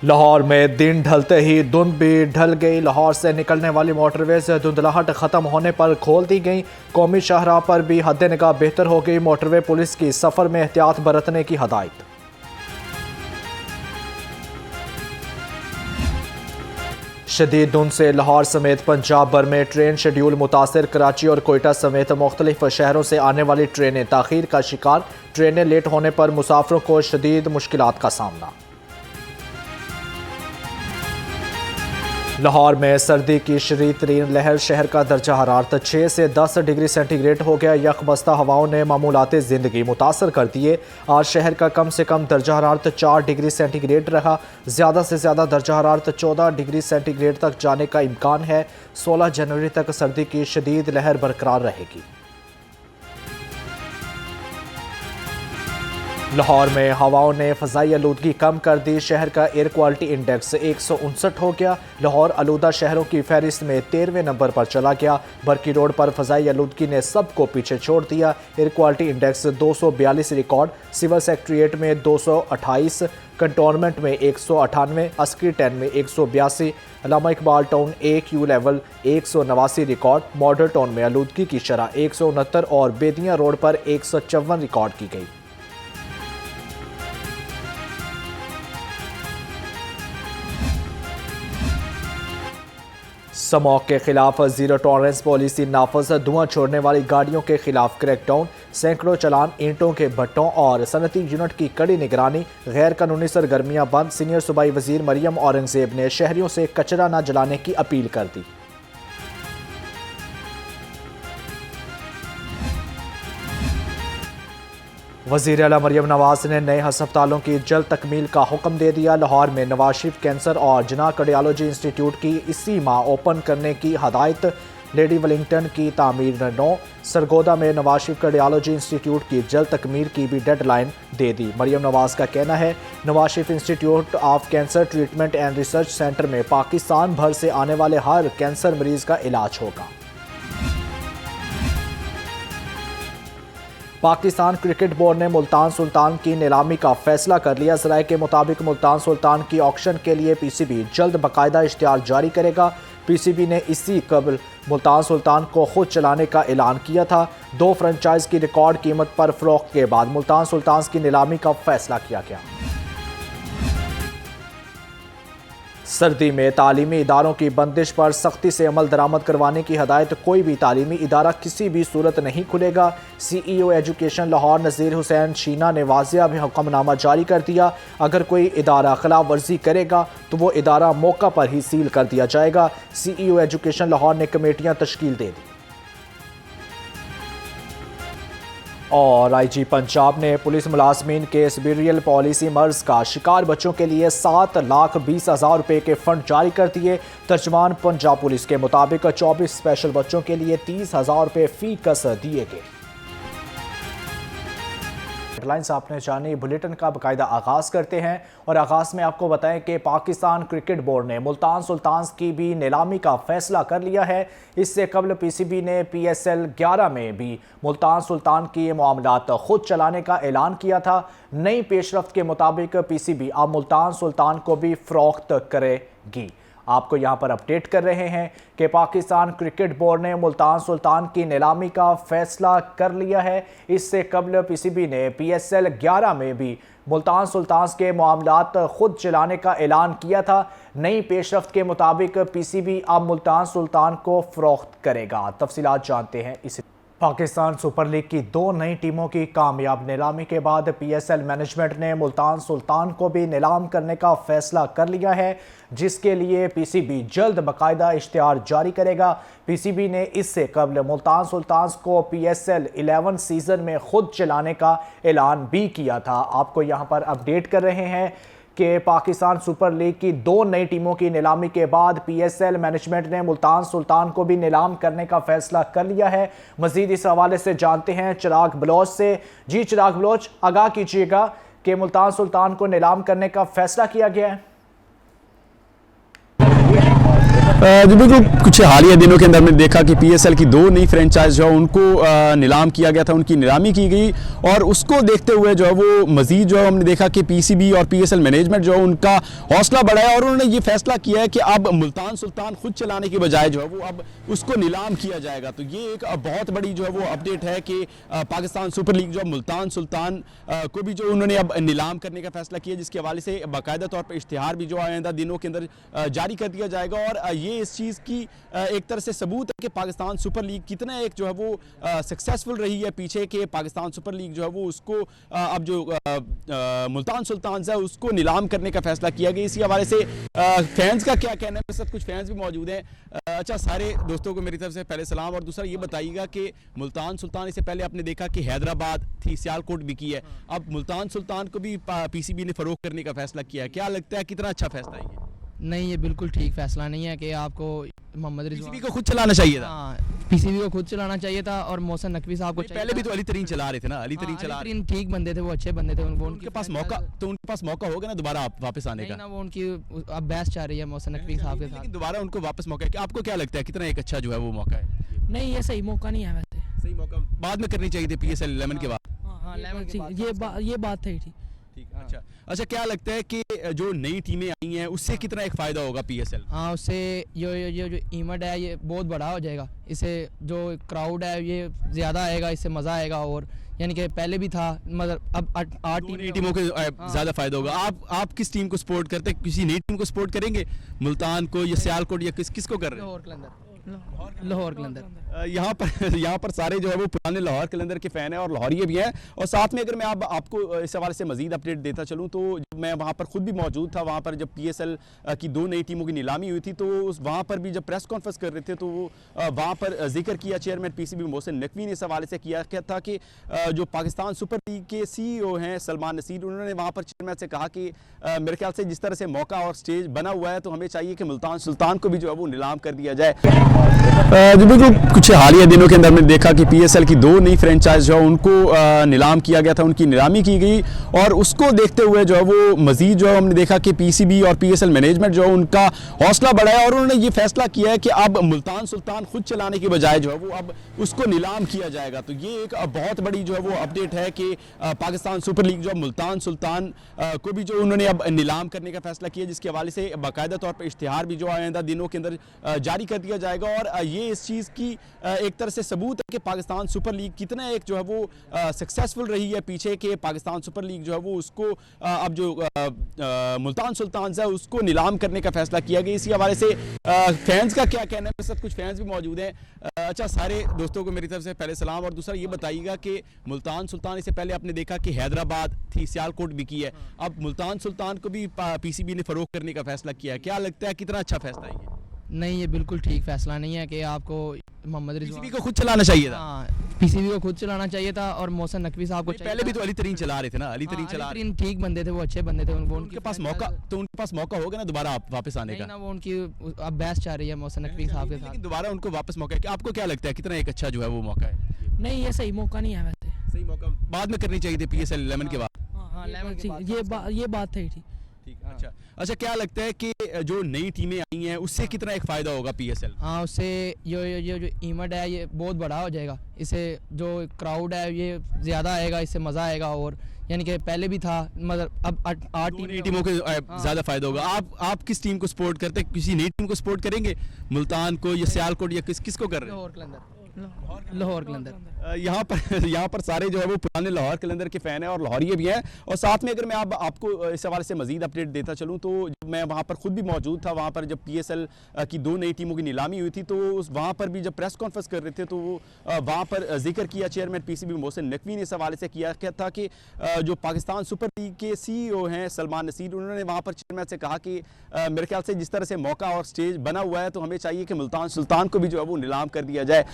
लाहौर में दिन ढलते ही धुंध भी ढल गई। लाहौर से निकलने वाली मोटरवेज धुंधलाहट खत्म होने पर खोल दी गई। कौमी शाहराह पर भी हद निगाह बेहतर हो गई। मोटरवे पुलिस की सफर में एहतियात बरतने की हदायत। शदीद धुंध से लाहौर समेत पंजाब भर में ट्रेन शेड्यूल मुतासर। कराची और कोयटा समेत मुख्तलिफ शहरों से आने वाली ट्रेनें ताखीर का शिकार। ट्रेनें लेट होने पर मुसाफिरों को शदीद मुश्किलात का सामना। लाहौर में सर्दी की शदीद तरीन लहर। शहर का दर्जा हरारत 6 से 10 डिग्री सेंटीग्रेड हो गया। यकबस्ता हवाओं ने मामूलात ज़िंदगी मुतासर कर दिए। आज शहर का कम से कम दर्जा हरारत 4 डिग्री सेंटीग्रेड रहा। ज़्यादा से ज़्यादा दर्जा हरारत 14 डिग्री सेंटीग्रेड तक जाने का इम्कान है। 16 जनवरी तक सर्दी की शदीद लहर बरकरार रहेगी। लाहौर में हवाओं ने फ़ज़ाई आलूदगी कम कर दी। शहर का एयर क्वालिटी इंडेक्स 159 हो गया। लाहौर आलूदा शहरों की फहरिस्त में 13वें नंबर पर चला गया। बरकी रोड पर फ़ज़ाई आलूदगी ने सबको पीछे छोड़ दिया। Air quality index 242 record. Civil secretariat में 228, कंटोनमेंट में 198, अस्करी 10 में 182, Allama Iqbal town AQ level 189 record. Model town में आलूदगी की शरह 169 और बेदियाँ रोड पर 154 रिकॉर्ड की गई। स्मॉग के खिलाफ जीरो टॉलरेंस पॉलिसी नाफज। धुआं छोड़ने वाली गाड़ियों के खिलाफ क्रैकडाउन। सैकड़ों चलान, ईंटों के भट्टों और सनती यूनिट की कड़ी निगरानी। गैर कानूनी सरगर्मियां बंद। सीनियर सूबाई वजीर मरियम औरंगजेब ने शहरियों से कचरा न जलाने की अपील कर दी। वज़ीर आला मरियम नवाज ने नए हस्पतालों की जल्द तकमील का हुक्म दे दिया। लाहौर में नवाज शरीफ कैंसर और जना कार्डियोलॉजी इंस्टीट्यूट की इसी माह ओपन करने की हदायत। लेडी वेलिंगटन की तामीर 9। सरगोदा में नवाज शरीफ कार्डियोलॉजी इंस्टीट्यूट की जल्द तकमील की भी डेडलाइन दे दी। मरियम नवाज का कहना है Nawaz Sharif institute of cancer treatment and research centre में पाकिस्तान भर से आने वाले हर कैंसर मरीज का इलाज होगा। पाकिस्तान क्रिकेट बोर्ड ने मुल्तान सुल्तान की नीलामी का फैसला कर लिया। ज़राए के मुताबिक मुल्तान सुल्तान की ऑक्शन के लिए PCB जल्द बाकायदा इश्तिहार जारी करेगा। PCB ने इसी कबल मुल्तान सुल्तान को खुद चलाने का ऐलान किया था। 2 फ्रेंचाइज की रिकॉर्ड कीमत पर फरोख्त के बाद मुल्तान सुल्तान की नीलामी का फैसला किया गया। सर्दी में तालीमी इदारों की बंदिश पर सख्ती से अमल दरामद करवाने की हदायत। कोई भी तालीमी इदारा किसी भी सूरत नहीं खुलेगा। CEO एजुकेशन लाहौर नज़ीर हुसैन शीना ने वाज़िया भी हुक्मनामा जारी कर दिया। अगर कोई इदारा खिलाफ वर्जी करेगा तो वो इदारा मौका पर ही सील कर दिया जाएगा। CEO एजुकेशन लाहौर ने कमेटियाँ तश्कील दे दी। और IG पंजाब ने पुलिस मुलाजमीन के सिविरियल पॉलिसी मर्ज का शिकार बच्चों के लिए 7,20,000 रुपये के फंड जारी कर दिए। तर्जमान पंजाब पुलिस के मुताबिक 24 स्पेशल बच्चों के लिए 30,000 रुपये फी कस दिए गए। हेडलाइंस आपने जानी। बुलेटिन का बाकायदा आगाज़ करते हैं और आगाज़ में आपको बताएं कि पाकिस्तान क्रिकेट बोर्ड ने मुल्तान सुल्तान की भी नीलामी का फैसला कर लिया है। इससे कबल PCB ने PSL 11 में भी मुल्तान सुल्तान की मामलात खुद चलाने का ऐलान किया था। नई पेशरफ्त के मुताबिक PCB अब मुल्तान सुल्तान को भी फरोख्त करेगी। आपको यहां पर अपडेट कर रहे हैं कि पाकिस्तान क्रिकेट बोर्ड ने मुल्तान सुल्तान की नीलामी का फैसला कर लिया है। इससे कबल PCB ने PSL 11 में भी मुल्तान सुल्तान के मामलात खुद चलाने का ऐलान किया था। नई पेशरफ्त के मुताबिक PCB अब मुल्तान सुल्तान को फरोख्त करेगा। तफसीलात जानते हैं इस पाकिस्तान सुपर लीग की 2 नई टीमों की कामयाब नीलामी के बाद PSL मैनेजमेंट ने मुल्तान सुल्तान को भी नीलाम करने का फैसला कर लिया है, जिसके लिए PCB जल्द बाकायदा इश्तिहार जारी करेगा। PCB ने इससे कबल मुल्तान सुल्तान को PSL 11 सीजन में खुद चलाने का ऐलान भी किया था। आपको यहाँ पर अपडेट कर रहे हैं कि पाकिस्तान सुपर लीग की 2 नई टीमों की नीलामी के बाद PSL मैनेजमेंट ने मुल्तान सुल्तान को भी नीलाम करने का फैसला कर लिया है। मजीद इस हवाले से जानते हैं चिराग बलोच से। जी चिराग बलोच, आगाह कीजिएगा कि मुल्तान सुल्तान को नीलाम करने का फैसला किया गया है। जी बिल्कुल, कुछ हालिया दिनों के अंदर हमने देखा कि पीएसएल की 2 नई फ्रेंचाइज जो है उनको नीलाम किया गया था, उनकी नीलामी की गई और उसको देखते हुए जो है वो मजीद जो है हमने देखा कि पीसीबी और पीएसएल मैनेजमेंट जो है उनका हौसला बढ़ाया और उन्होंने ये फैसला किया है कि अब मुल्तान सुल्तान खुद चलाने के बजाय जो है वो अब उसको नीलाम किया जाएगा। तो ये एक बहुत बड़ी जो है वो अपडेट है कि पाकिस्तान सुपर लीग जो है मुल्तान सुल्तान को भी जो उन्होंने अब नीलाम करने का फैसला किया, जिसके हवाले से बाकायदा तौर पर इश्तिहार भी जो आइंदा दिनों के अंदर जारी कर दिया जाएगा। और ये इस चीज़ की एक तरह से सबूत है कि पाकिस्तान सुपर लीग कितना एक जो है वो सक्सेसफुल रही है पीछे के पाकिस्तान सुपर लीग जो है वो उसको अब जो मुल्तान सुल्तान है उसको नीलाम करने का फैसला किया गया। इसी हवाले से फैंस का क्या कहना है, मेरे साथ कुछ फैंस भी मौजूद हैं। अच्छा, सारे दोस्तों को मेरी तरफ से पहले सलाम और दूसरा ये बताइएगा कि मुल्तान सुल्तान इससे पहले आपने देखा कि हैदराबाद थी, सियालकोट भी की है, अब मुल्तान सुल्तान को भी पीसीबी ने फरोख्त करने का फैसला किया है। क्या लगता है कितना अच्छा फैसला है ये? नहीं, ये बिल्कुल ठीक फैसला नहीं है कि आपको मोहम्मद रिजवान पीसीबी को खुद चलाना चाहिए था। पीसीबी को खुद चलाना चाहिए था और मोहसिन नकवी साहब को पहले भी तो अली तरीन चला रहे थे ना, अली तरीन चला रहे थे, ठीक बंदे थे, वो अच्छे बंदे थे, उनके पास मौका तो उनके पास मौका होगा ना दोबारा वापस आने का। ना वो उनकी अब बहस चल रही है मोहसिन नकवी साहब के साथ, लेकिन दोबारा उनको वापस मौका है कि आपको क्या लगता है कितना एक अच्छा जो है वो मौका है? नहीं, ये सही मौका नहीं है, वैसे सही मौका बाद में करनी चाहिए थी पीएसएल 11 के बाद। हाँ, ये बात है ठीक। अच्छा अच्छा, क्या लगता है कि जो नई टीमें आई हैं उससे कितना एक फायदा होगा पीएसएल? हाँ, उससे ये जो इवेंट है ये बहुत बड़ा हो जाएगा, इससे जो क्राउड है ये ज़्यादा आएगा, इससे मज़ा आएगा। और यानी कि पहले भी था मगर अब 8 टीमों को ज़्यादा फायदा होगा। आप किस टीम को सपोर्ट करते हैं? किसी नई टीम को सपोर्ट करेंगे, मुल्तान को या सियालकोट या किसको कर रहे हैं? लाहौर कलंदर। यहाँ पर सारे जो है वो पुराने लाहौर कलंदर के फ़ैन हैं और लाहौरिये भी हैं। और साथ में अगर मैं आपको इस हवाले से मजीद अपडेट देता चलूँ तो जब मैं वहाँ पर खुद भी मौजूद था, वहाँ पर जब पीएसएल की 2 नई टीमों की नीलामी हुई थी तो वहाँ पर भी जब प्रेस कॉन्फ्रेंस कर रहे थे तो वहाँ पर जिक्र किया चेयरमैन पीसीबी मोहसिन नकवी ने इस हवाले से किया था कि जो पाकिस्तान सुपर लीग के CEO हैं सलमान नसीर, उन्होंने वहाँ पर चेयरमैन से कहा कि मेरे ख्याल से जिस तरह से मौका और स्टेज बना हुआ है तो हमें चाहिए कि मुल्तान सुल्तान को भी जो है वो नीलाम कर दिया जाए। जी बिल्कुल, कुछ हालिया दिनों के अंदर हमने देखा कि पीएसएल की 2 नई फ्रेंचाइज जो है उनको नीलाम किया गया था, उनकी नीलामी की गई और उसको देखते हुए जो है वो मजीद जो है हमने देखा कि पीसीबी और पीएसएल मैनेजमेंट जो है उनका हौसला बढ़ाया और उन्होंने ये फैसला किया है कि अब मुल्तान सुल्तान खुद चलाने के बजाय जो है वो अब उसको नीलाम किया जाएगा। तो ये एक बहुत बड़ी जो है वो अपडेट है कि पाकिस्तान सुपर लीग जो है मुल्तान सुल्तान को भी जो उन्होंने अब नीलाम करने का फैसला किया, जिसके हवाले से बाकायदा तौर पर इश्तिहार भी जो आइंदा दिनों के अंदर जारी कर दिया जाएगा। और ये इस चीज़ की एक तरह से सबूत है कि पाकिस्तान सुपर लीग कितना एक जो है वो सक्सेसफुल रही है पीछे के पाकिस्तान सुपर लीग जो है वो उसको अब जो मुल्तान सुल्तान है उसको नीलाम करने का फैसला किया गया। इसी हवाले से फैंस का क्या कहना है, मेरे साथ कुछ फैंस भी मौजूद हैं। अच्छा, सारे दोस्तों को मेरी तरफ से पहले सलाम और दूसरा ये बताइएगा कि मुल्तान सुल्तान इससे पहले आपने देखा कि हैदराबाद थी, सियालकोट भी की है, अब मुल्तान सुल्तान को भी पीसीबी ने फरोख्त करने का फैसला किया है। क्या लगता है कितना अच्छा फैसला है ये? नहीं, ये बिल्कुल ठीक फैसला नहीं है कि आपको मोहम्मद रिजवान पीसीबी को खुद चलाना चाहिए था। पीसीबी को खुद चलाना चाहिए था और मोहसिन नकवी साहब को पहले भी तो अली तरीन चला रहे थे ना, अली तरीन चला रहे थे, ठीक बंदे थे, वो अच्छे बंदे थे, उनके पास मौका तो उनके पास मौका होगा ना दोबारा वापस आने का। ना वो उनकी अब बहस चल रही है मोहसिन नकवी साहब के साथ, लेकिन दोबारा उनको वापस मौका है कि आपको क्या लगता है कितना एक अच्छा जो है वो मौका है? नहीं, ये सही मौका नहीं है, वैसे सही मौका बाद में करनी चाहिए थी पीएसएल 11 के बाद। ये बात है ठीक। अच्छा अच्छा, क्या लगता है कि जो नई टीमें आई हैं उससे कितना एक फायदा होगा पीएसएल? हाँ, उससे ये जो इवेंट है ये बहुत बड़ा हो जाएगा, इससे जो क्राउड है ये ज़्यादा आएगा, इससे मज़ा आएगा। और यानी कि पहले भी था मगर अब 8 टीमों को ज़्यादा फायदा होगा। आप किस टीम को सपोर्ट करते हैं? किसी नई टीम को सपोर्ट करेंगे, मुल्तान को या सियालकोट या किसको कर रहे हैं? लाहौर कलंदर। यहाँ पर सारे जो है वो पुराने लाहौर कलंदर के फ़ैन हैं और लाहौरिये भी हैं। और साथ में अगर मैं आपको इस हवाले से मजीद अपडेट देता चलूँ तो जब मैं वहाँ पर खुद भी मौजूद था, वहाँ पर जब पीएसएल की 2 नई टीमों की नीलामी हुई थी तो वहाँ पर भी जब प्रेस कॉन्फ्रेंस कर रहे थे तो वहाँ पर जिक्र किया चेयरमैन पीसीबी मोहसिन नकवी ने इस हवाले से किया था कि जो पाकिस्तान सुपर लीग के CEO हैं सलमान नसीर, उन्होंने वहाँ पर चेयरमैन से कहा कि मेरे ख्याल से जिस तरह से मौका और स्टेज बना हुआ है तो हमें चाहिए कि मुल्तान सुल्तान को भी जो है वो नीलाम कर दिया जाए।